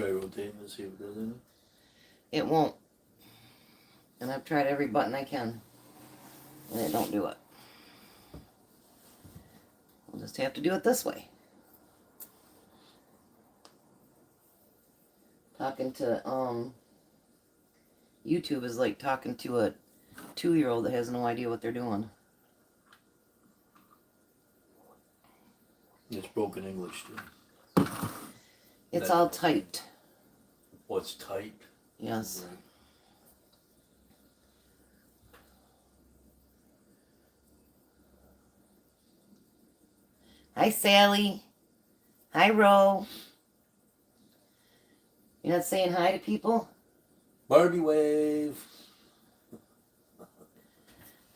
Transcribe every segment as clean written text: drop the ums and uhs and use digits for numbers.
try rotating and see if it does anything? It won't. And I've tried every button I can. And it don't do it. We'll just have to do it this way. Talking to, YouTube is like talking to a 2-year-old that has no idea what they're doing. It's broken English, too. It's all typed. Oh, it's typed? Yes. Right. Hi, Sally. Hi, Ro. You're not saying hi to people? Barbie wave.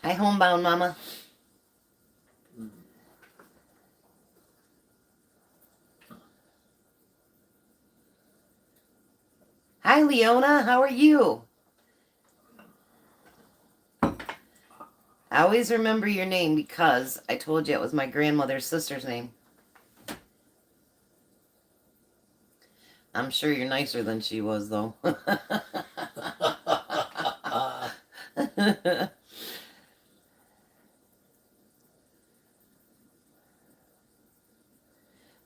Hi, homebound mama. Hi, Leona. How are you? I always remember your name because I told you it was my grandmother's sister's name. I'm sure you're nicer than she was, though.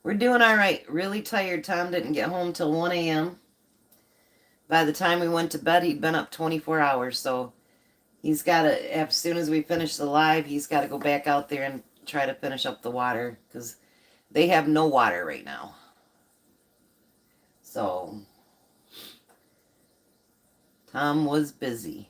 We're doing all right. Really tired. Tom didn't get home till 1 a.m. By the time we went to bed, he'd been up 24 hours, so he's got to, as soon as we finish the live, he's got to go back out there and try to finish up the water, because they have no water right now. So, Tom was busy.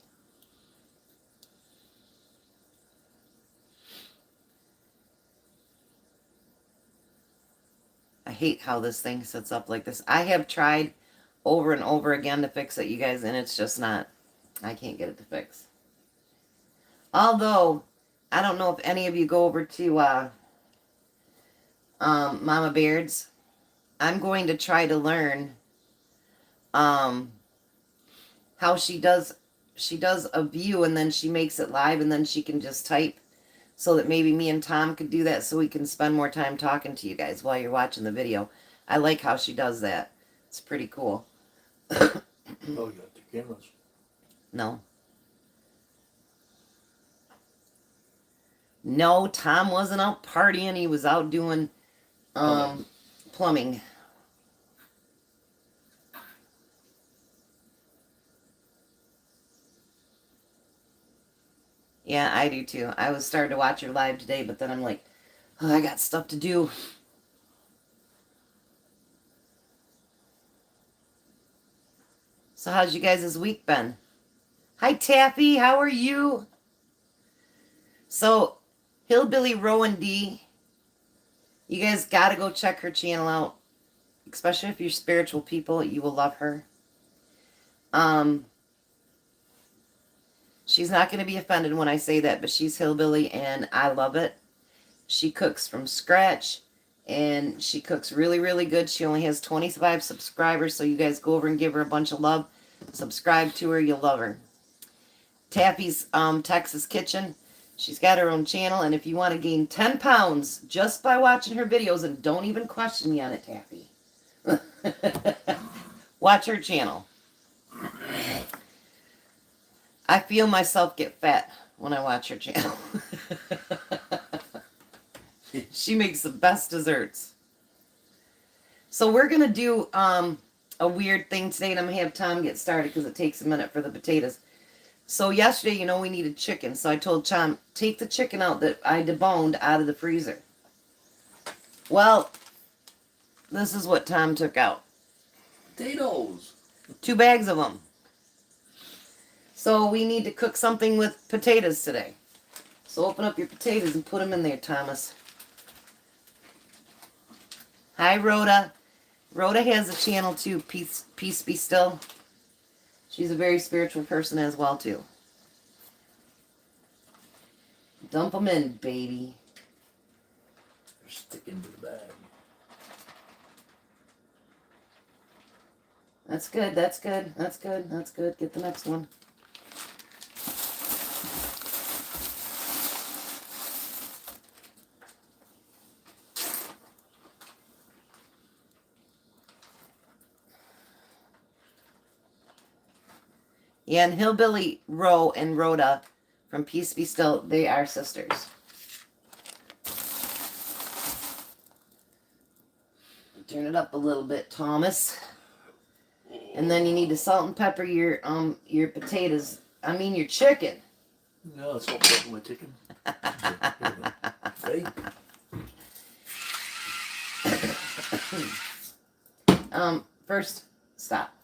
I hate how this thing sits up like this. I have tried over and over again to fix it, you guys, and it's just not, I can't get it to fix. Although, I don't know if any of you go over to Mama Baird's. I'm going to try to learn how she does a view and then she makes it live and then she can just type, so that maybe me and Tom could do that so we can spend more time talking to you guys while you're watching the video. I like how she does that. It's pretty cool. Oh, you got the cameras. No. No, Tom wasn't out partying. He was out doing plumbing. Yeah, I do too. I was starting to watch her live today, but then I'm like, oh, I got stuff to do. So how's you guys' week been? Hi, Taffy. How are you? So, Hillbilly Rowan D, you guys got to go check her channel out. Especially if you're spiritual people, you will love her. She's not going to be offended when I say that, but she's hillbilly and I love it. She cooks from scratch and she cooks really, really good. She only has 25 subscribers, so you guys go over and give her a bunch of love. Subscribe to her, you'll love her. Taffy's Texas Kitchen. She's got her own channel, and if you want to gain 10 pounds just by watching her videos, and don't even question me on it, Taffy. Watch her channel. I feel myself get fat when I watch her channel. She makes the best desserts. So we're going to do a weird thing today, and I'm going to have Tom get started because it takes a minute for the potatoes. So yesterday, you know, we needed chicken. So I told Tom, take the chicken out that I deboned out of the freezer. Well, this is what Tom took out. Potatoes. 2 bags of them. So we need to cook something with potatoes today. So open up your potatoes and put them in there, Thomas. Hi, Rhoda. Rhoda has a channel too, Peace Be Still. She's a very spiritual person as well, too. Dump them in, baby. They're sticking to the bag. That's good, that's good, that's good, that's good. Get the next one. Yeah, and Hillbilly Roe and Rhoda from Peace Be Still, they are sisters. Turn it up a little bit, Thomas. And then you need to salt and pepper your potatoes. I mean your chicken. No, it's all pepper my chicken. Hey, First, stop.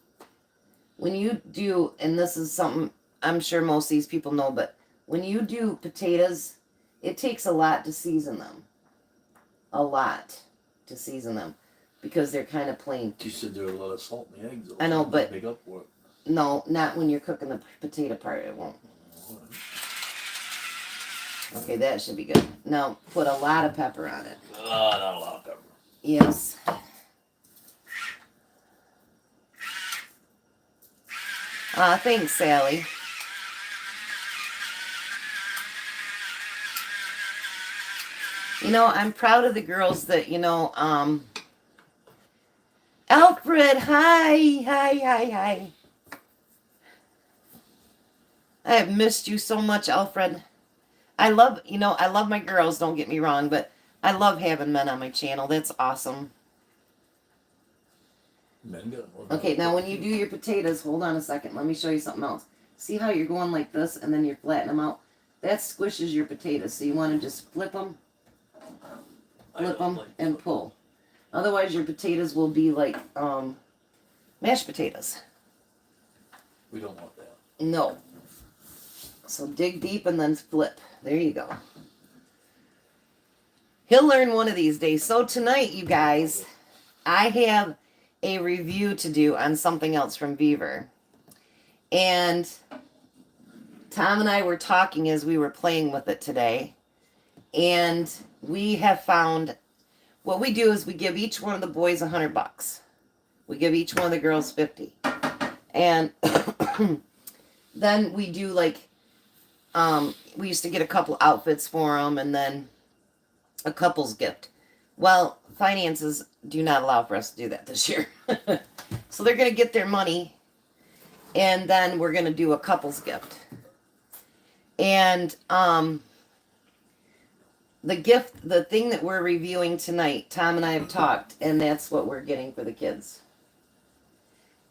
When you do, and this is something I'm sure most of these people know, but when you do potatoes, it takes a lot to season them. A lot to season them. Because they're kind of plain. you said there were a lot of salt in the eggs. Though, I know, so but- make up for it. No, not when you're cooking the potato part. It won't. Okay, that should be good. Now, put a lot of pepper on it. Not a lot of pepper. Yes. Thanks, Sally. You know, I'm proud of the girls that, Alfred, hi. I have missed you so much, Alfred. I love my girls, don't get me wrong, but I love having men on my channel. That's awesome. Okay, now when you do your potatoes, hold on a second. Let me show you something else. See how you're going like this and then you're flattening them out? That squishes your potatoes. So you want to just flip them, and pull. Otherwise, your potatoes will be like mashed potatoes. We don't want that. No. So dig deep and then flip. There you go. He'll learn one of these days. So tonight, you guys, I have a review to do on something else from Beaver. And Tom and I were talking as we were playing with it today. And we have found, what we do is we give each one of the boys $100. We give each one of the girls 50. And then we do like, we used to get a couple outfits for them and then a couple's gift. Well, finances do not allow for us to do that this year. So they're going to get their money and then we're going to do a couple's gift. And the gift, the thing that we're reviewing tonight, Tom and I have talked, and that's what we're getting for the kids.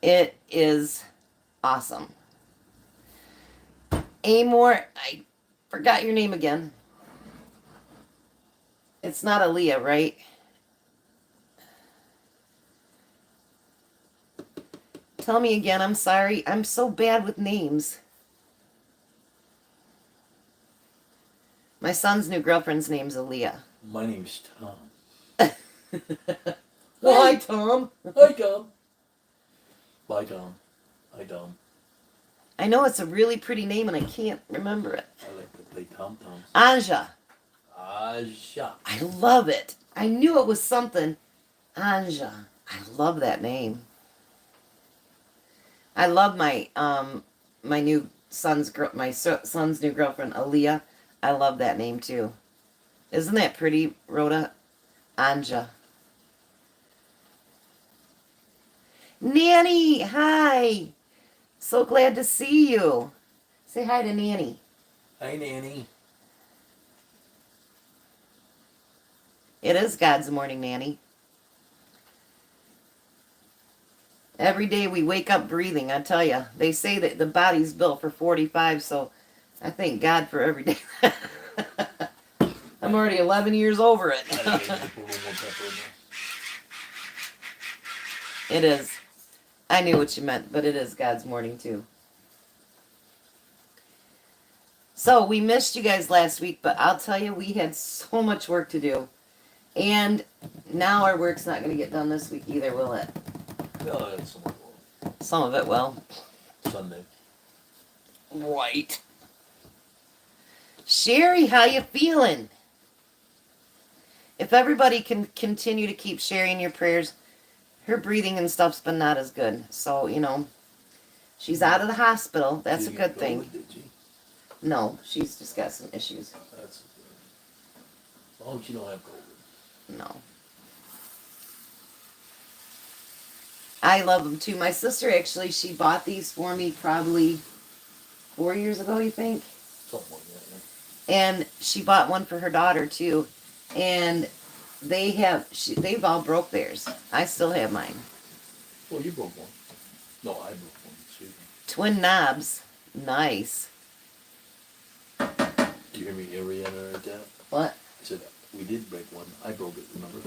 It is awesome. Amor, I forgot your name again. It's not Aaliyah, right? Tell me again, I'm sorry. I'm so bad with names. My son's new girlfriend's name's Aaliyah. My name's Tom. Well, hi, Tom. Hi, Tom. Bye, Tom. Hi, Tom. I know it's a really pretty name and I can't remember it. I like to play Tom Toms. Anja. Aja. I love it. I knew it was something. Anja. I love that name. I love my new son's son's new girlfriend, Aaliyah. I love that name too. Isn't that pretty, Rhoda? Anja. Nanny, hi. So glad to see you. Say hi to Nanny. Hi, Nanny. It is God's morning, Nanny. Every day we wake up breathing, I tell you. They say that the body's built for 45, so I thank God for every day. I'm already 11 years over it. It is. I knew what you meant, but it is God's morning too. So we missed you guys last week, but I'll tell you, we had so much work to do. And now our work's not going to get done this week either, will it? No, that's Some of it will. Sunday. Right. Sherry, how you feeling? If everybody can continue to keep sharing your prayers, her breathing and stuff's been not as good. So, she's out of the hospital. That's a good thing. Did she? No, she's just got some issues. That's as long as you don't have COVID. No. I love them too. My sister actually, she bought these for me probably 4 years ago, you think? Something like that. Yeah. And she bought one for her daughter too. And they've all broke theirs. I still have mine. Well, you broke one. No, I broke one. Excuse me. Twin knobs. Nice. Do you hear me, Ariana, or that? What? I said, we did break one. I broke it, remember?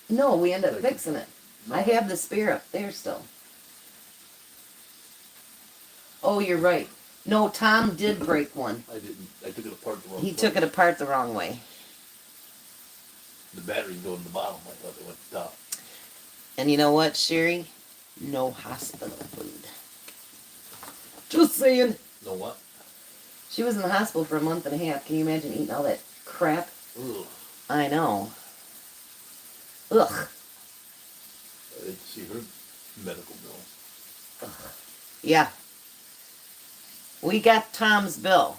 No, we ended up Like- fixing it. No. I have the spare up there still. Oh, you're right. No, Tom did break one. I didn't. I took it apart the wrong He way. took it apart the wrong way. The battery go in the bottom. I thought it went to the top. And you know what, Sherry? No hospital food. Just saying. Know what? She was in the hospital for a month and a half. Can you imagine eating all that crap? Ugh. I know. Ugh. I didn't see her medical bill. Yeah. We got Tom's bill.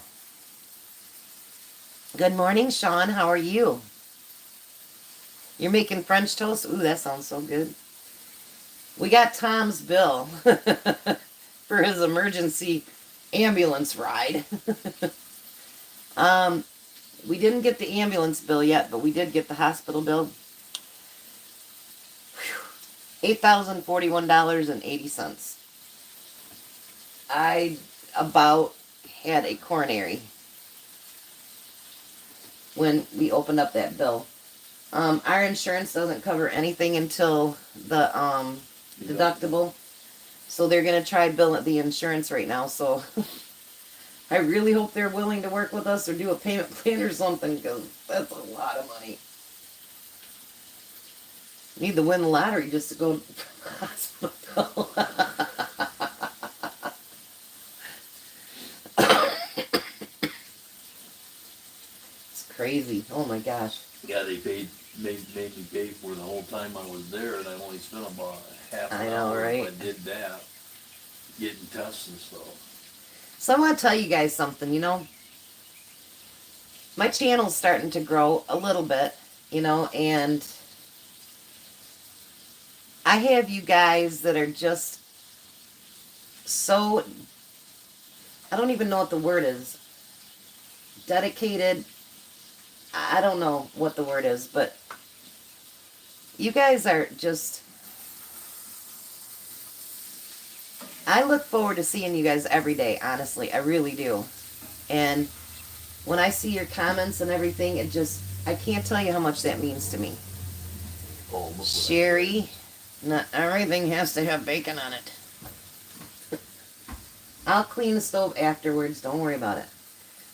Good morning, Sean. How are you? You're making French toast? Ooh, that sounds so good. We got Tom's bill for his emergency ambulance ride. We didn't get the ambulance bill yet, but we did get the hospital bill. $8,041.80. I about had a coronary when we opened up that bill. Our insurance doesn't cover anything until the deductible. So they're going to try to bill the insurance right now. So I really hope they're willing to work with us or do a payment plan or something, because that's a lot of money. Need to win the lottery just to go to the hospital. It's crazy. Oh my gosh. Yeah, they made me pay for it the whole time I was there, and I only spent about half an I know, hour right? if I did that, getting tests and stuff. So I want to tell you guys something, My channel's starting to grow a little bit, and I have you guys that are just so, I don't even know what the word is. Dedicated. I don't know what the word is, but you guys are just, I look forward to seeing you guys every day, honestly. I really do. And when I see your comments and everything, I can't tell you how much that means to me. Oh, look what Sherry, not everything has to have bacon on it. I'll clean the stove afterwards. Don't worry about it.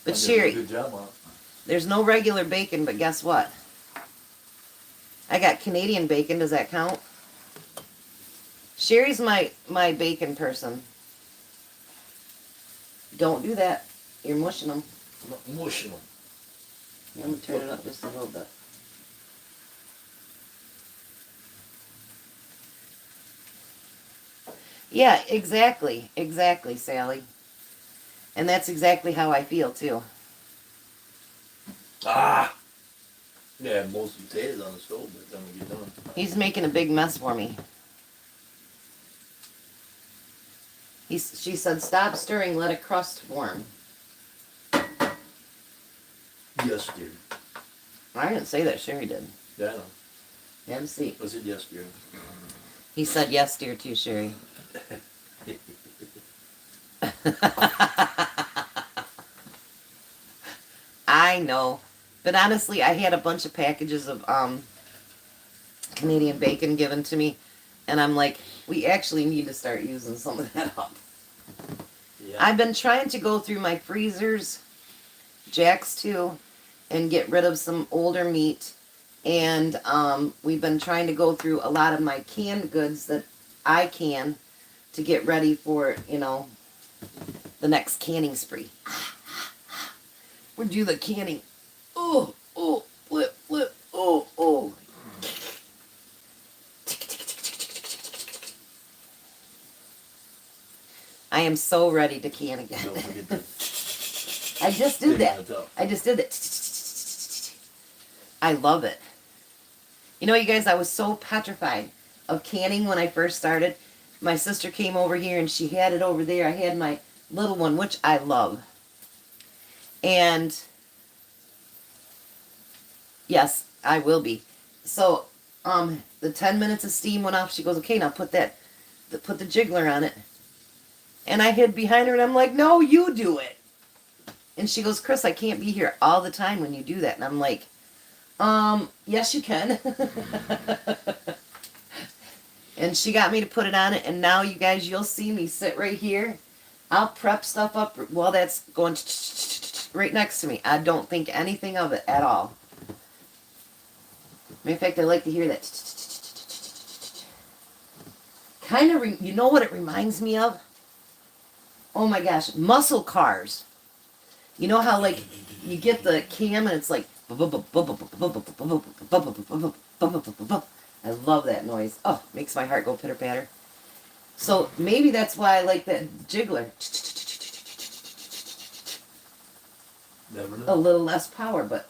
But I did a Sherry, good job on it. there's no regular bacon, but guess what? I got Canadian bacon. Does that count? Sherry's my bacon person. Don't do that. You're mushing them. I'm not mushing them. I'm going to turn it up just a little bit. Yeah, exactly. Exactly, Sally. And that's exactly how I feel, too. Ah! Yeah, most potatoes on the stove by the time we get done. He's making a big mess for me. She said, stop stirring, let a crust form. Yes, dear. I didn't say that, Sherry did. Yeah, I know. Have a seat. I said yes, dear. He said yes, dear, too, Sherry. I know. But honestly, I had a bunch of packages of Canadian bacon given to me. And I'm like, we actually need to start using some of that up. Yeah. I've been trying to go through my freezers, Jack's too, and get rid of some older meat. And we've been trying to go through a lot of my canned goods that I can to get ready for, the next canning spree. We'll do the canning. Oh, flip, oh. I am so ready to can again. Don't forget to I just did that. I just did that. I love it. You guys, I was so petrified of canning when I first started. My sister came over here and she had it over there. I had my little one, which I love. And yes, I will be. So, the 10 minutes of steam went off. She goes, okay, now put the jiggler on it. And I hid behind her and I'm like, no, you do it. And she goes, Chris, I can't be here all the time when you do that. And I'm like, yes, you can. And she got me to put it on it. And now you guys, you'll see me sit right here. I'll prep stuff up while that's going right next to me. I don't think anything of it at all. Matter of fact, I like to hear that. Kind of, you know what it reminds me of? Oh my gosh, muscle cars. You know how like you get the cam and it's like I love that noise. Oh, makes my heart go pitter patter. So maybe that's why I like that jiggler. Never A know. little less power, but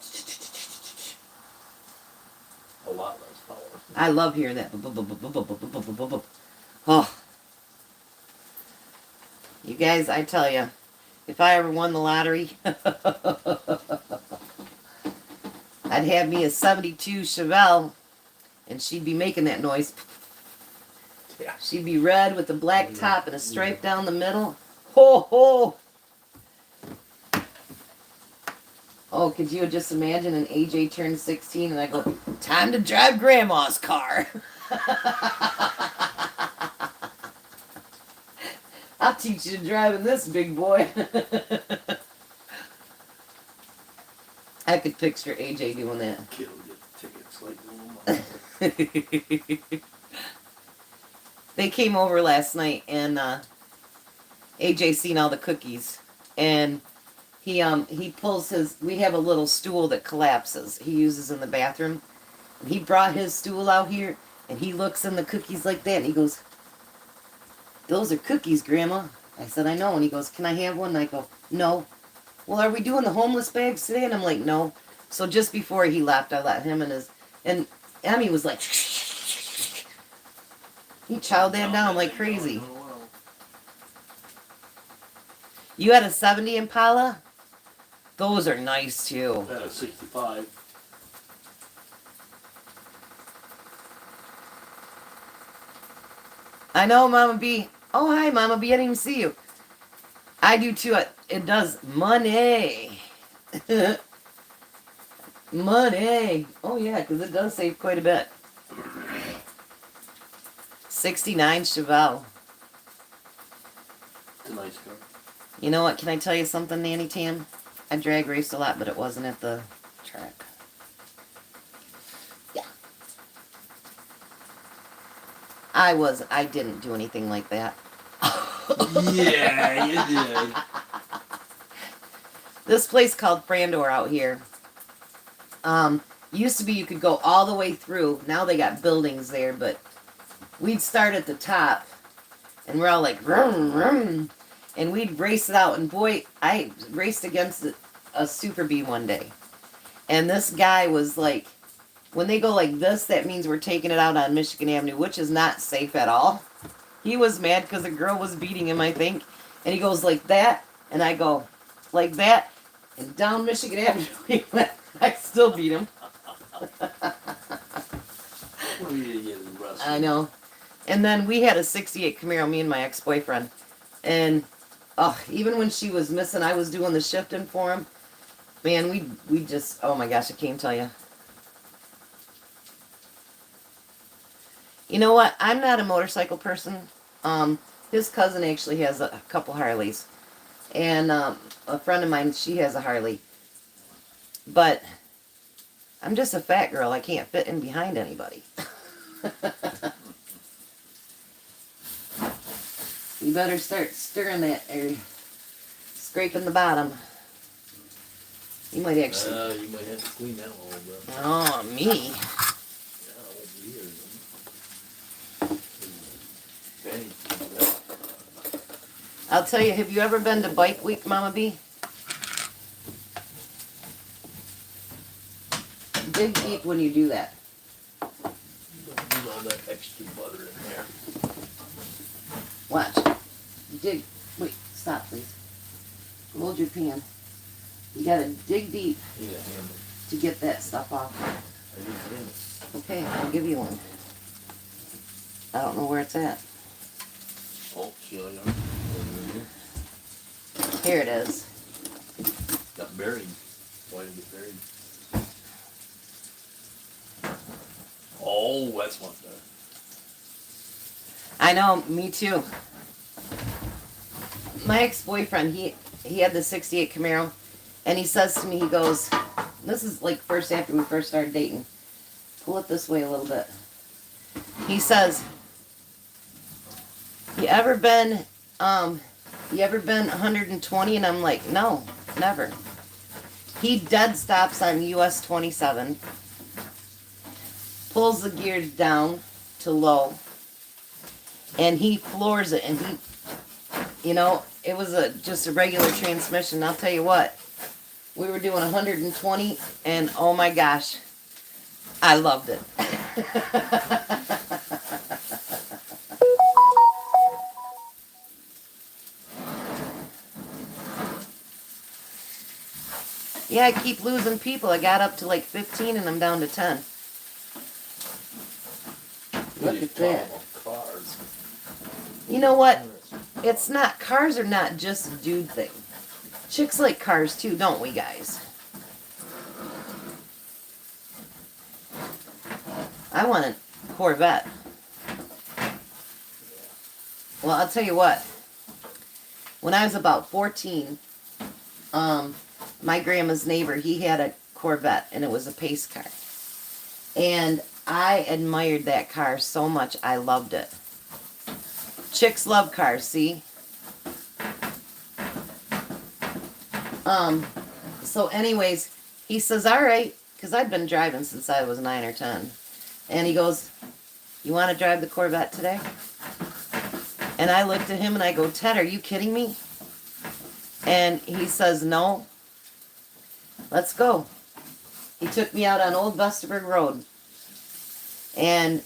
A lot less power. I love hearing that. Oh, you guys, I tell you, if I ever won the lottery, I'd have me a 72 Chevelle, and she'd be making that noise. Yeah. She'd be red with a black top and a stripe down the middle. Ho ho! Oh, could you just imagine an AJ turned 16 and I go, time to drive Grandma's car. I'll teach you to drive in this, big boy. I could picture AJ doing that. Kid will get tickets like little. They came over last night and AJ seen all the cookies and he pulls his, we have a little stool that collapses he uses in the bathroom, and he brought his stool out here and he looks in the cookies like that and he goes, those are cookies, Grandma. I said, I know. And he goes, can I have one? And I go, no. Well, are we doing the homeless bags today? And I'm like, no. So just before he left, I let him and Emmy was like, he chowed that down like crazy. You had a 70 Impala? Those are nice too. I had a 65. I know, Mama B. Oh, hi, Mama B. I didn't even see you. I do too. It does money. Money. Oh, yeah, because it does save quite a bit. 69 Chevelle. It's a nice car. You know what? Can I tell you something, Nanny Tam? I drag raced a lot, but it wasn't at the track. Yeah. I didn't do anything like that. Yeah, you did. This place called Frandor out here. Used to be you could go all the way through. Now they got buildings there, but we'd start at the top, and we're all like, vroom, vroom, and we'd race it out. And boy, I raced against a Super Bee one day, and this guy was like, when they go like this, that means we're taking it out on Michigan Avenue, which is not safe at all. He was mad because a girl was beating him, I think, and he goes like that, and I go like that, and down Michigan Avenue he went. I still beat him. Well, you didn't get arrested. I know. And then we had a 68 Camaro, me and my ex-boyfriend. And even when she was missing, I was doing the shifting for him. Man, we just, oh my gosh, I can't tell you. You know what? I'm not a motorcycle person. His cousin actually has a couple Harleys. And a friend of mine, she has a Harley. But I'm just a fat girl. I can't fit in behind anybody. You better start stirring that or scraping the bottom. You might actually... You might have to clean that one a little bit. Oh, me. Yeah, over here. Okay. I'll tell you, have you ever been to Bike Week, Mama B? Dig deep when you do that. Don't need all that extra butter in there. Watch. Dig. Wait. Stop, please. Hold your pan. You gotta dig deep Yeah, hand to get that stuff off. it. I just hand it. Okay, I'll give you one. I don't know where it's at. Oh, Sheila, got it. Here it is. Got buried. Why did it get buried? Oh, that's much better. I know, me too. My ex-boyfriend, he had the 68 Camaro, and he says to me, he goes, this is like first after we first started dating. Pull it this way a little bit. He says, you ever been 120? And I'm like, no, never. He dead stops on US 27, pulls the gears down to low, and he floors it, and it was just a regular transmission. I'll tell you what, we were doing 120, and oh my gosh, I loved it. Yeah, I keep losing people. I got up to like 15 and I'm down to 10. Look at that. Cars. You know what? It's not, cars are not just a dude thing. Chicks like cars too, don't we, guys? I want a Corvette. Well, I'll tell you what. When I was about 14, my grandma's neighbor, he had a Corvette, and it was a pace car. And I admired that car so much, I loved it. Chicks love cars, see? So anyways, he says, all right, because I'd been driving since I was 9 or 10. And he goes, you want to drive the Corvette today? And I looked at him and I go, Ted, are you kidding me? And he says, no. Let's go. He took me out on Old Vesterberg Road. And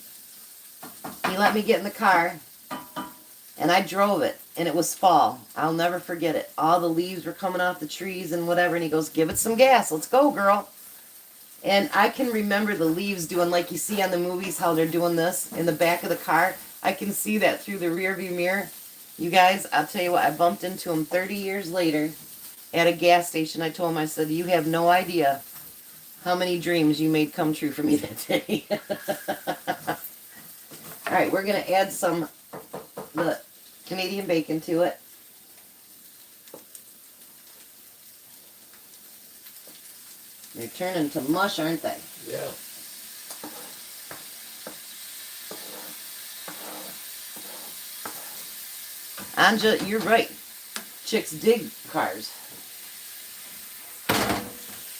he let me get in the car. And I drove it. And it was fall. I'll never forget it. All the leaves were coming off the trees and whatever. And he goes, give it some gas. Let's go, girl. And I can remember the leaves doing, like you see on the movies, how they're doing this in the back of the car. I can see that through the rear view mirror. You guys, I'll tell you what, I bumped into him 30 years later at a gas station. I told him, I said, you have no idea how many dreams you made come true for me that day. All right, we're going to add the Canadian bacon to it. They're turning to mush, aren't they? Yeah. Anja, you're right. Chicks dig cars.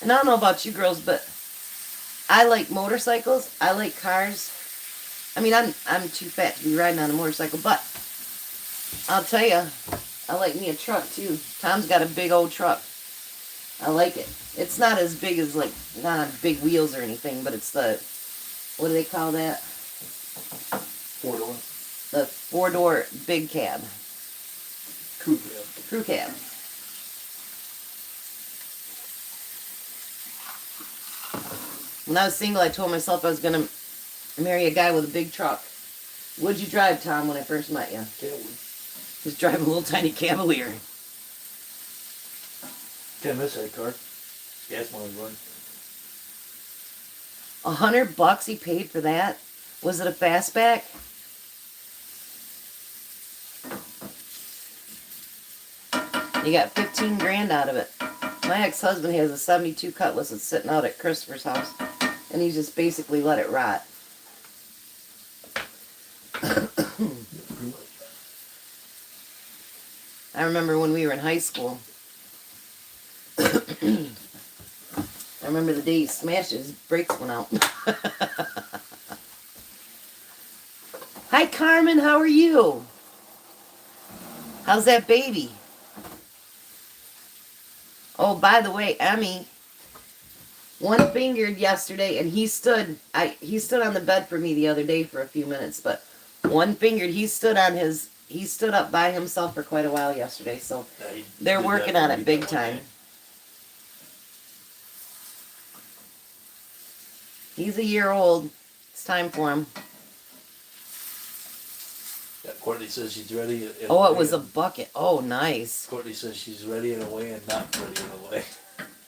And I don't know about you girls, but I like motorcycles. I like cars. I mean, I'm too fat to be riding on a motorcycle, but I'll tell you, I like me a truck too. Tom's got a big old truck. I like it. It's not as big as, like, not on big wheels or anything, but it's the, what do they call that? 4-door. The 4-door big cab. Crew cab. Crew cab. When I was single, I told myself I was going to marry a guy with a big truck. What'd you drive, Tom, when I first met you? Just drive a little tiny Cavalier. Can't miss that car. Gas mileage run. $100 he paid for that? Was it a fastback? You got 15 grand out of it. My ex-husband has a 72 Cutlass that's sitting out at Christopher's house, and he just basically let it rot. I remember when we were in high school. I remember the day he smashed it, his brakes went out. Hi, Carmen, how are you? How's that baby? Oh, by the way, Emmy, one-fingered yesterday, and he stood on the bed for me the other day for a few minutes, but one-fingered, he stood on his he stood up by himself for quite a while yesterday, so Yeah, he they're did that working for on me it big that one time. day. He's a year old. It's time for him. Yeah, Courtney says she's ready. Oh, it was a bucket. Oh, nice. Courtney says she's ready in a way and not ready in a way.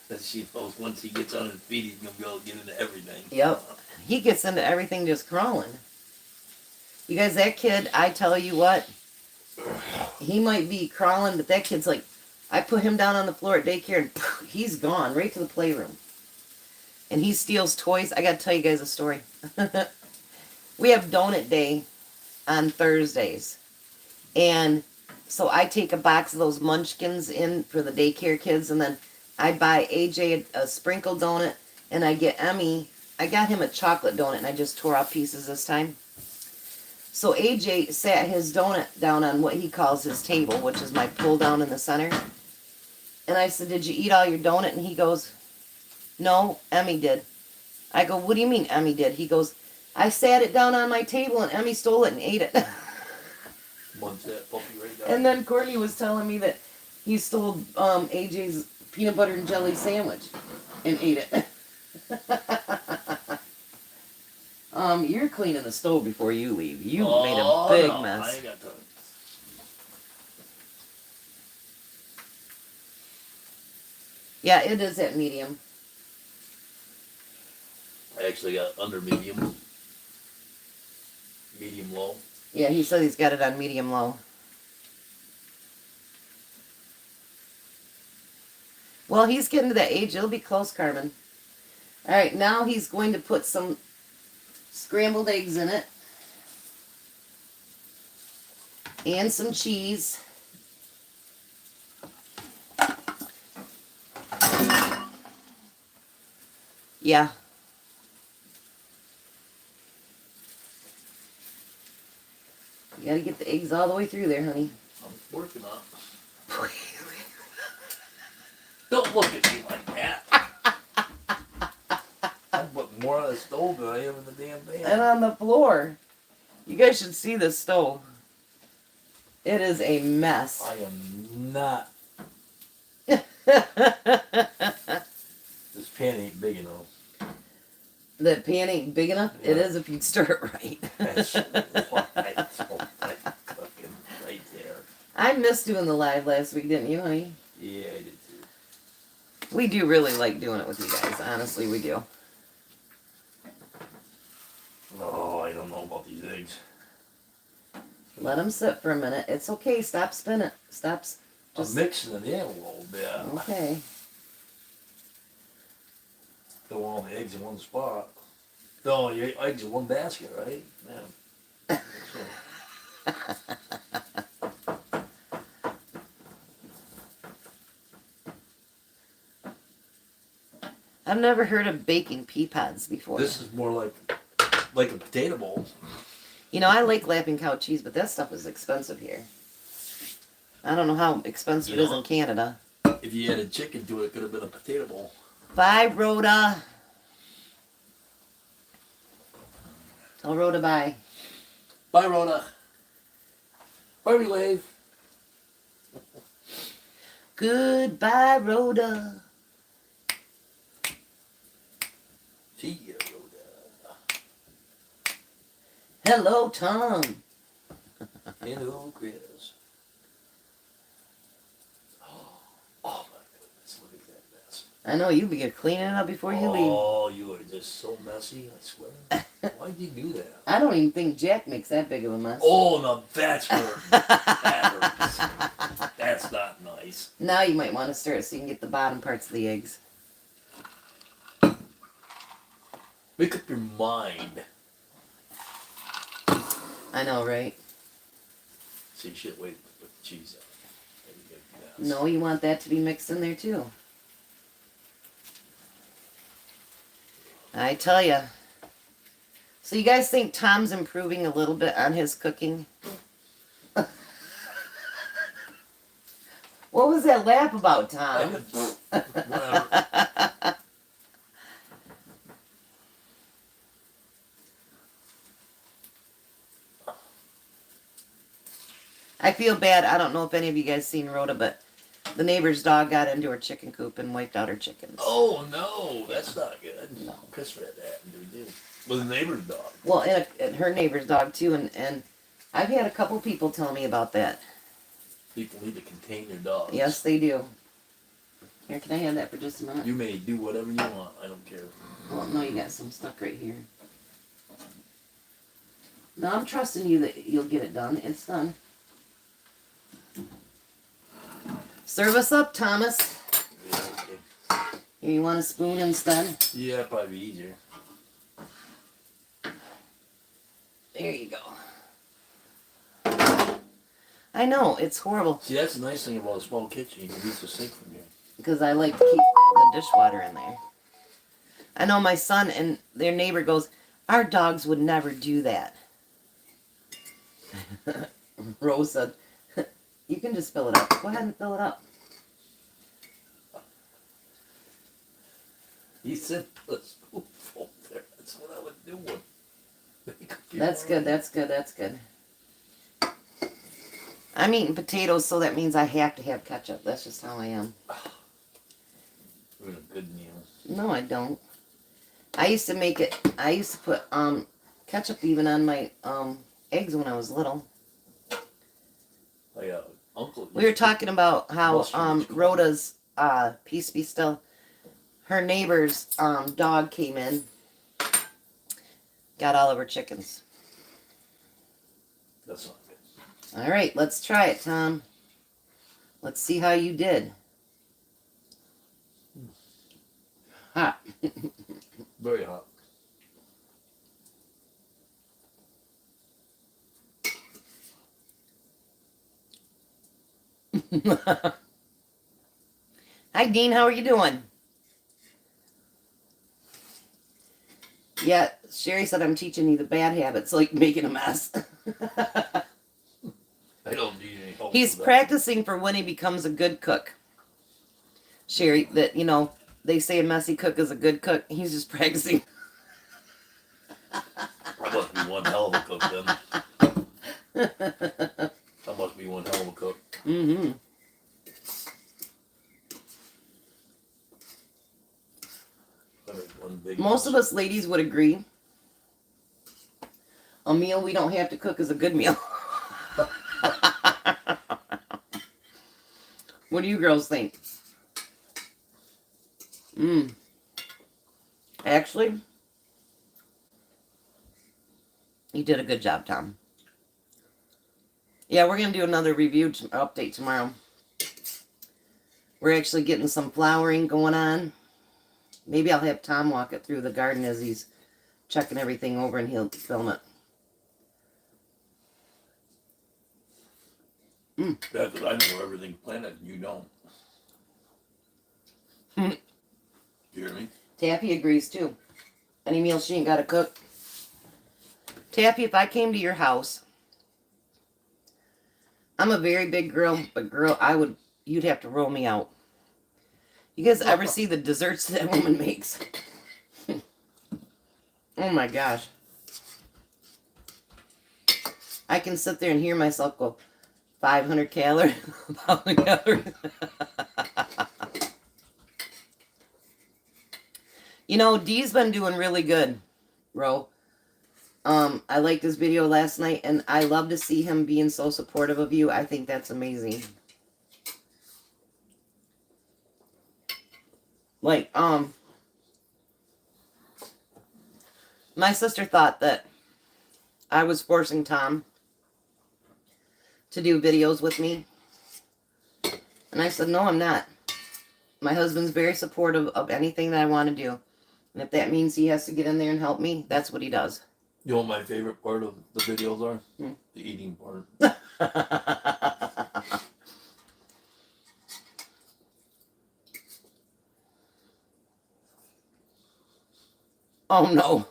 That she knows once he gets on his feet, he's gonna be able to get into everything. Yep. He gets into everything just crawling. You guys, that kid, I tell you what, he might be crawling, but that kid's like, I put him down on the floor at daycare and poof, he's gone right to the playroom. And he steals toys. I gotta tell you guys a story. We have donut day on Thursdays. And so I take a box of those munchkins in for the daycare kids, and then I buy AJ a sprinkle donut, and I get Emmy, I got him a chocolate donut, and I just tore off pieces this time. So AJ sat his donut down on what he calls his table, which is my pull down in the center. And I said, "Did you eat all your donut?" And he goes, "No, Emmy did." I go, "What do you mean Emmy did?" He goes, "I sat it down on my table and Emmy stole it and ate it." Munch that puppy right down. And then Courtney was telling me that he stole AJ's peanut butter and jelly sandwich and ate it. You're cleaning the stove before you leave. You made a big no, I mess. ain't got time. Yeah, it is at medium. I actually got under medium low. Yeah, he said he's got it on medium low. Well, he's getting to that age. It'll be close, Carmen. All right, now he's going to put some scrambled eggs in it. And some cheese. Yeah. You gotta get the eggs all the way through there, honey. I'm working on it. Don't look at me like that. I'm putting more on the stove than I am in the damn And pan. on the floor. You guys should see this stove. It is a mess. I am not. This pan ain't big enough. The pan ain't big enough. Yeah. It is if you stir it right. That's right. Fucking right there. I missed doing the live last week, didn't you, honey? Yeah, I did too. We do really like doing it with you guys. Honestly, we do. Oh, I don't know about these eggs. Let them sit for a minute. It's okay. Stop spinning. Stop. I'm mixing it in a little bit. Okay. Don't want all the eggs in one spot. No, your eggs in one basket, right? Man. I've never heard of baking pea pods before. This is more like a potato bowl. You know, I like Lapping Cow cheese, but that stuff is expensive here. I don't know how expensive it is in Canada. If you added chicken to it, it could have been a potato bowl. Bye, Rhoda. Tell Rhoda bye. Bye, Rhoda. Bye, Wave. Goodbye, Rhoda. See ya, Rhoda. Hello, Tom. Hello, Chris. Oh my goodness, look at that mess. I know you be cleaning it up before you leave. Oh, you are just so messy, I swear. Why'd you do that? I don't even think Jack makes that big of a mess. Oh, no, that's where that hurts. That's not nice. Now you might want to stir it so you can get the bottom parts of the eggs. Make up your mind. I know, right? See, shit, wait, put the cheese out. There you go. No, you want that to be mixed in there too. I tell ya. So you guys think Tom's improving a little bit on his cooking? What was that laugh about, Tom? Whatever. feel bad. I don't know if any of you guys seen Rhoda, but the neighbor's dog got into her chicken coop and wiped out her chickens. Oh no, that's not good. No. Chris read that. We did. With a neighbor's dog. Well, and her neighbor's dog too, and I've had a couple people tell me about that. People need to contain their dogs. Yes, they do. Here, can I have that for just a minute? You may do whatever you want. I don't care. Well, no, you got some stuck right here. No, I'm trusting you that you'll get it done. It's done. Serve us up, Thomas. Yeah, okay. Here, you want a spoon instead? Yeah, probably be easier. There you go. I know, it's horrible. See, that's the nice thing about a small kitchen. You can use the sink from here. Because I like to keep the dishwater in there. I know my son and their neighbor goes, our dogs would never do that. Rose said, you can just fill it up. Go ahead and fill it up. He said, put a spoonful there. That's what I was doing. That's good, that's good, that's good. I'm eating potatoes, so that means I have to have ketchup. That's just how I am. We're in a good meal. No, I don't. I used to make it, I used to put ketchup even on my eggs when I was little. My uncle. We were talking about how Mustard. Rhoda's Peace Be Still, her neighbor's dog came in, got all of her chickens. That's not good. All right, let's try it, Tom. Let's see how you did. Hot. Very hot. Hi, Dean. How are you doing? Yeah, Sherry said I'm teaching you the bad habits, like making a mess. I don't need any help. He's with that. practicing for when he becomes a good cook. Sherry, that, you know, they say a messy cook is a good cook. He's just practicing. I must be one hell of a cook then. I must be one hell of a cook. Mm-hmm. I make one big Most mess. of us ladies would agree. A meal we don't have to cook is a good meal. What do you girls think? Actually, you did a good job, Tom. Yeah, we're going to do another review update tomorrow. We're actually getting some flowering going on. Maybe I'll have Tom walk it through the garden as he's checking everything over and he'll film it. That's because I know everything's planted and you don't. Hmm. You hear me? Taffy agrees too. Any meal she ain't got to cook. Taffy, if I came to your house, I'm a very big girl, but girl, you'd have to roll me out. You guys ever see the desserts that woman makes? Oh my gosh. I can sit there and hear myself go, 500 calories, 1,000 calories. You know, Dee's been doing really good, Ro. I liked his video last night, and I love to see him being so supportive of you. I think that's amazing. Like, my sister thought that I was forcing Tom to do videos with me. And I said, no, I'm not. My husband's very supportive of anything that I want to do. And if that means he has to get in there and help me, that's what he does. You know what my favorite part of the videos are? Hmm. The eating part. Oh, no.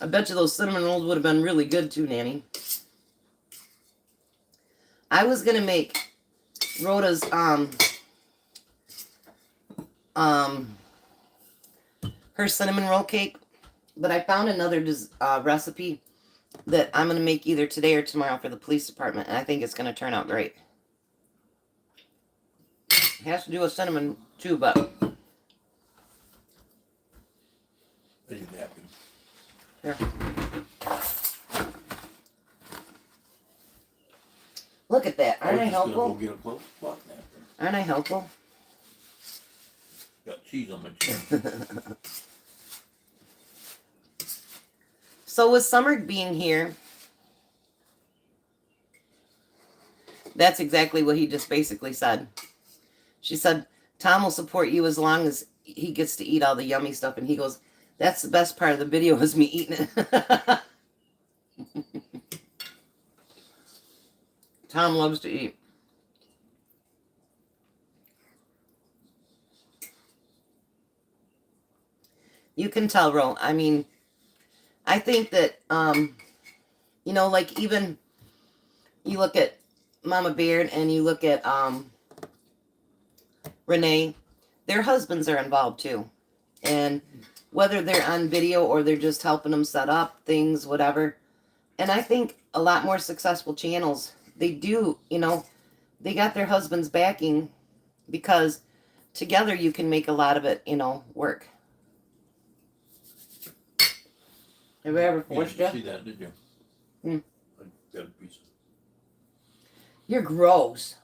I bet you those cinnamon rolls would have been really good too, Nanny. I was going to make Rhoda's, her cinnamon roll cake, but I found another recipe that I'm going to make either today or tomorrow for the police department, and I think it's going to turn out great. It has to do with cinnamon too, but Are you happy? here. Look at that. Aren't I was just gonna go helpful? get a close cloth napkin. Aren't I helpful? Got cheese on my chin. So with Summer being here, that's exactly what he just basically said. She said, Tom will support you as long as he gets to eat all the yummy stuff. And he goes, that's the best part of the video is me eating it. Tom loves to eat. You can tell, Ro. I mean, I think that, you know, like even you look at Mama Beard and you look at Renee, their husbands are involved too. And whether they're on video or they're just helping them set up things, whatever. And I think a lot more successful channels, they do, you know, they got their husbands backing because together you can make a lot of it, you know, work. Have I ever forced you? You didn't see that, did you? Hmm. I got a piece of You're gross.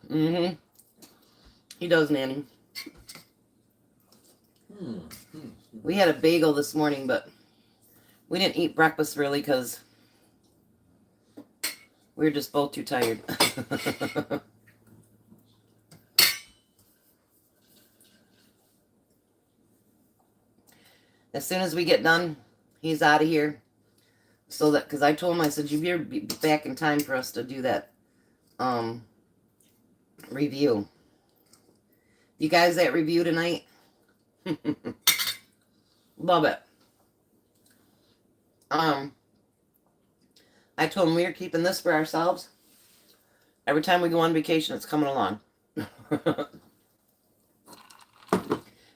Mm-hmm. He does, Nanny. We had a bagel this morning, but we didn't eat breakfast really because we were just both too tired. As soon as we get done, he's out of here. So that, because I told him, I said, you better be back in time for us to do that review. You guys that review tonight? Love it. I told him we are keeping this for ourselves. Every time we go on vacation, it's coming along.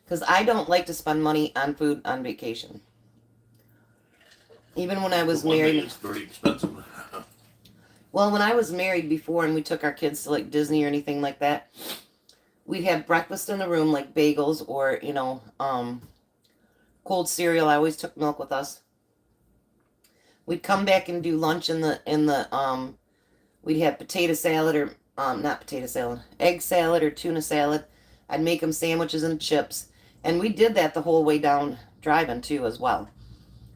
Because I don't like to spend money on food on vacation. Even when I was married. It's very expensive. Well, when I was married before and we took our kids to like Disney or anything like that, we'd have breakfast in the room, like bagels or, you know, cold cereal. I always took milk with us. We'd come back and do lunch in the we'd have potato salad or not potato salad, egg salad or tuna salad. I'd make them sandwiches and chips. And we did that the whole way down driving too as well.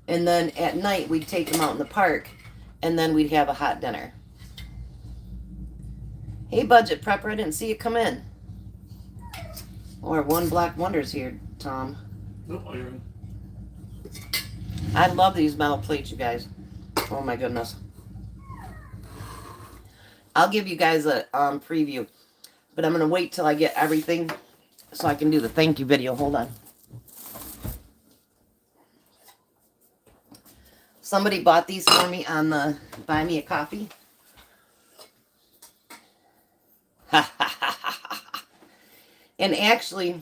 And then at night we'd take them out in the park and then we'd have a hot dinner. Hey, Budget Prepper, I didn't see you come in. Or One Black Wonders here, Tom. No, Iron. I love these metal plates, you guys. Oh my goodness. I'll give you guys a preview, but I'm going to wait till I get everything so I can do the thank you video. Hold on. Somebody bought these for me on the Buy Me a Coffee. And actually,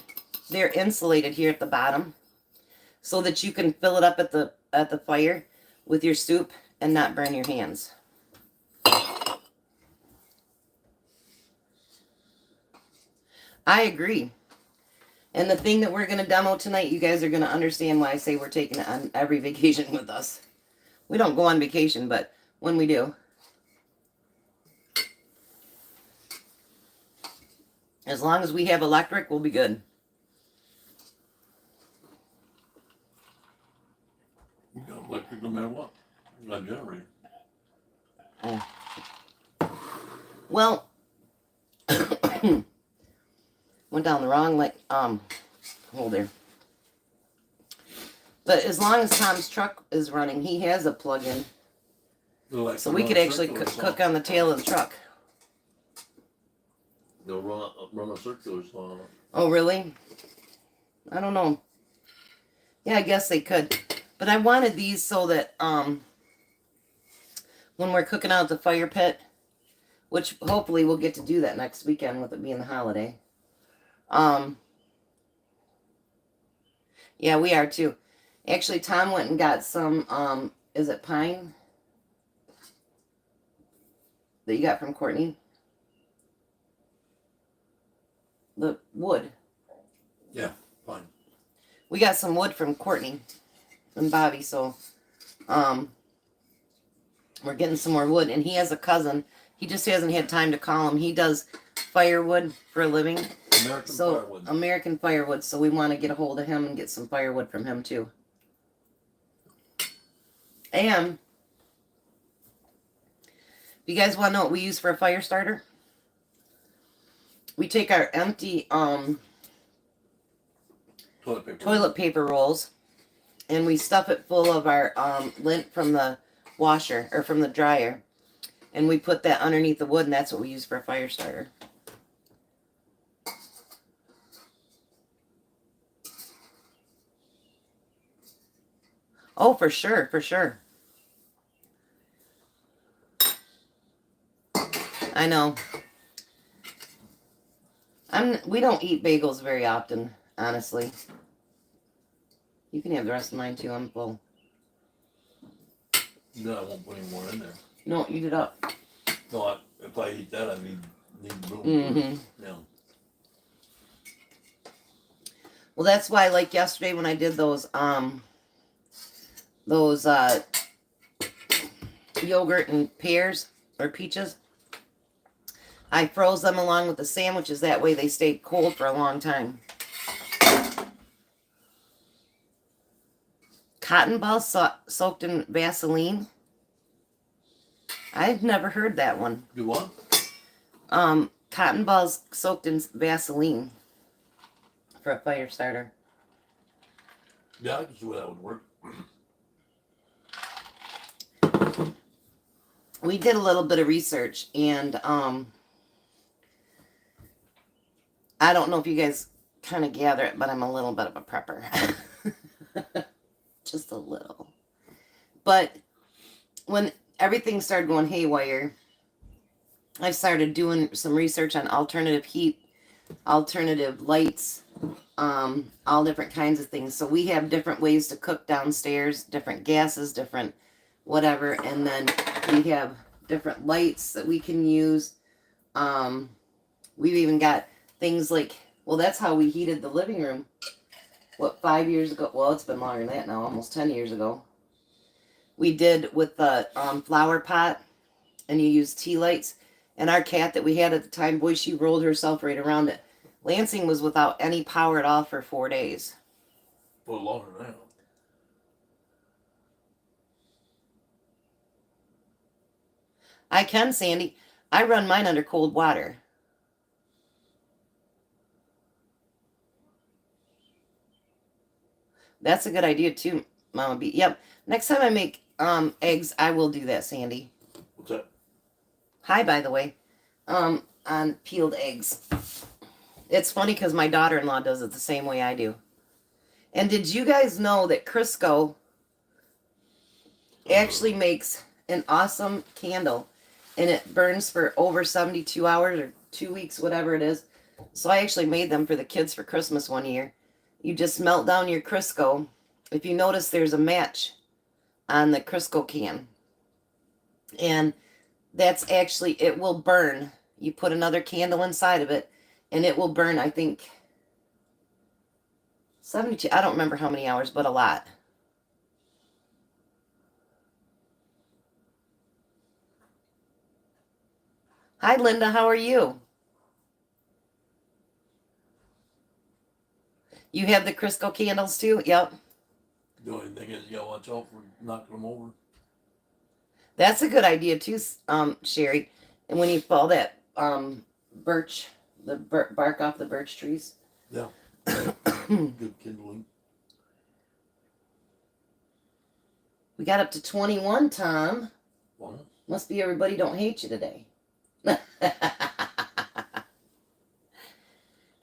they're insulated here at the bottom so that you can fill it up at the fire with your soup and not burn your hands. I agree. And the thing that we're going to demo tonight, you guys are going to understand why I say we're taking it on every vacation with us. We don't go on vacation, but when we do. As long as we have electric, we'll be good. You got electric no matter what. You got a generator. Oh. Well, went down the wrong hole there. But as long as Tom's truck is running, he has a plug-in. So we could actually cook on the tail of the truck. They'll run a circular saw on it. Oh, really? I don't know. Yeah, I guess they could. But I wanted these so that when we're cooking out the fire pit, which hopefully we'll get to do that next weekend with it being the holiday. Yeah, we are too. Actually, Tom went and got some, is it pine that you got from Courtney? The wood. Yeah, fine. We got some wood from Courtney and Bobby, so we're getting some more wood. And he has a cousin. He just hasn't had time to call him. He does firewood for a living. American So firewood. American firewood. So we want to get a hold of him and get some firewood from him too. And you guys want to know what we use for a fire starter? We take our empty toilet paper rolls and we stuff it full of our lint from the washer or from the dryer, and we put that underneath the wood, and that's what we use for a fire starter. Oh, for sure, for sure. I know. We don't eat bagels very often, honestly. You can have the rest of mine too. I'm full. No, I won't put any more in there. No, eat it up. No, if I eat that, I need room. Mm-hmm. Yeah. Well, that's why, like yesterday when I did those yogurt and pears or peaches, I froze them along with the sandwiches. That way they stayed cold for a long time. Cotton balls soaked in Vaseline. I've never heard that one. Do what? Cotton balls soaked in Vaseline for a fire starter. Yeah, I can see where that would work. We did a little bit of research, and I don't know if you guys kind of gather it, but I'm a little bit of a prepper. Just a little. But when everything started going haywire, I started doing some research on alternative heat, alternative lights, all different kinds of things. So we have different ways to cook downstairs, different gases, different whatever, and then we have different lights that we can use. We've even got things like, well, that's how we heated the living room. What, 5 years ago? Well, it's been longer than that now, almost 10 years ago. We did with the flower pot, and you use tea lights. And our cat that we had at the time, boy, she rolled herself right around it. Lansing was without any power at all for 4 days. Well, longer now. I can, Sandy. I run mine under cold water. That's a good idea too, Mama B. Yep. Next time I make eggs, I will do that, Sandy. What's that? Hi, by the way. On peeled eggs. It's funny because my daughter-in-law does it the same way I do. And did you guys know that Crisco actually makes an awesome candle, and it burns for over 72 hours or 2 weeks, whatever it is. So I actually made them for the kids for Christmas one year. You just melt down your Crisco. If you notice, there's a match on the Crisco can. And that's actually, it will burn. You put another candle inside of it, and it will burn, I think, 72, I don't remember how many hours, but a lot. Hi, Linda. How are you? You have the Crisco candles too? Yep. The only thing is, you gotta watch out for knocking them over. That's a good idea too, Sherry. And when you fall that birch, the bark off the birch trees. Yeah. Good kindling. We got up to 21, Tom. Well, Must be everybody don't hate you today.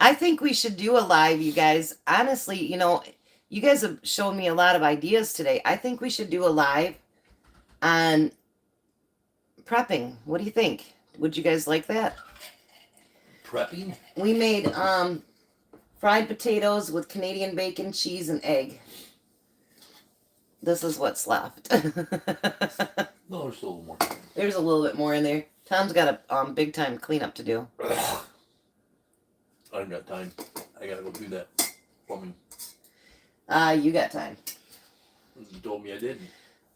I think we should do a live, you guys. Honestly, you know, you guys have shown me a lot of ideas today. I think we should do a live on prepping. What do you think? Would you guys like that? prepping? We made fried potatoes with Canadian bacon, cheese, and egg. This is what's left. No, there's still a little more. There's a little bit more in there. Tom's got a big time cleanup to do. I ain't got time. I gotta go do that plumbing. You got time. You told me I didn't.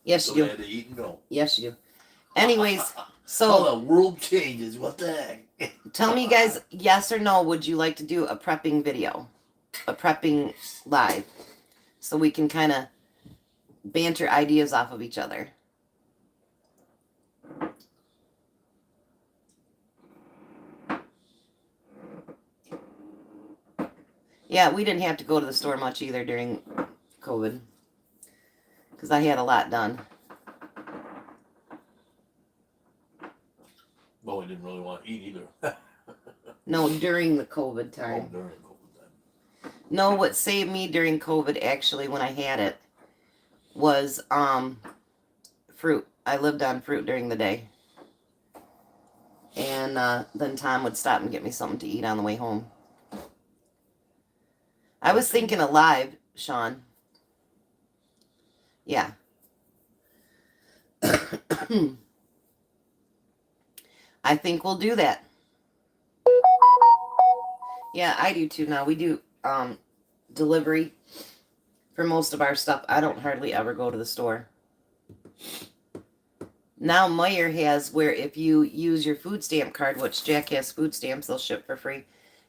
Yes, So you I do. had to eat and go. Yes, you do. Anyways, How so the world changes. What the heck? tell me, guys, yes or no, would you like to do a prepping video? A prepping live? So we can kind of banter ideas off of each other. Yeah, we didn't have to go to the store much either during COVID. Because I had a lot done. Well, we didn't really want to eat either. No, during the COVID Oh, time. during COVID time. No, what saved me during COVID, actually, when I had it, was fruit. I lived on fruit during the day. And then Tom would stop and get me something to eat on the way home. I was thinking of live, Sean. Yeah. I think we'll do that. Yeah, I do too now. We do delivery for most of our stuff. I don't hardly ever go to the store. Now Meijer has where if you use your food stamp card, which Jack has food stamps, they'll ship for free.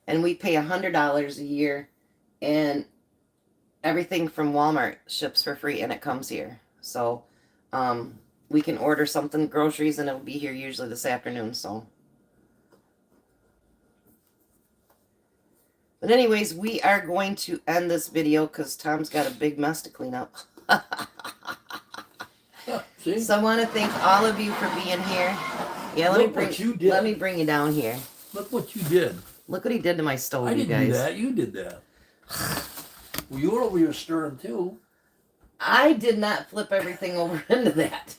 And we pay $100 a year, and everything from Walmart ships for free, and it comes here. So we can order something, groceries, and it'll be here usually this afternoon. So, but anyways, we are going to end this video because Tom's got a big mess to clean up. See? So I want to thank all of you for being here. Yeah, Look what you did. let me bring you down here. Look what you did. Look what he did to my stove, I you didn't do guys. that. You did that. Well, you were over here stirring too. I did not flip everything over into that.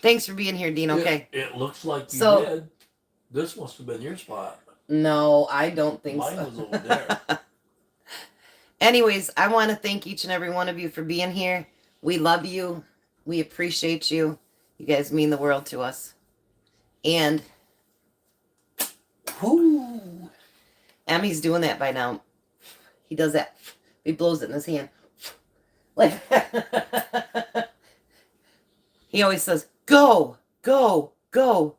Thanks for being here, Dean. Okay. It looks like you So- did. This must have been your spot. No, I don't think Mine so. was over there. Anyways, I want to thank each and every one of you for being here. We love you. We appreciate you. You guys mean the world to us. And Whoo. Emmy's doing that by now. He does that. He blows it in his hand. Like he always says, go, go, go.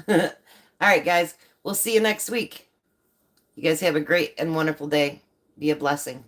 All right, guys. We'll see you next week. You guys have a great and wonderful day. Be a blessing.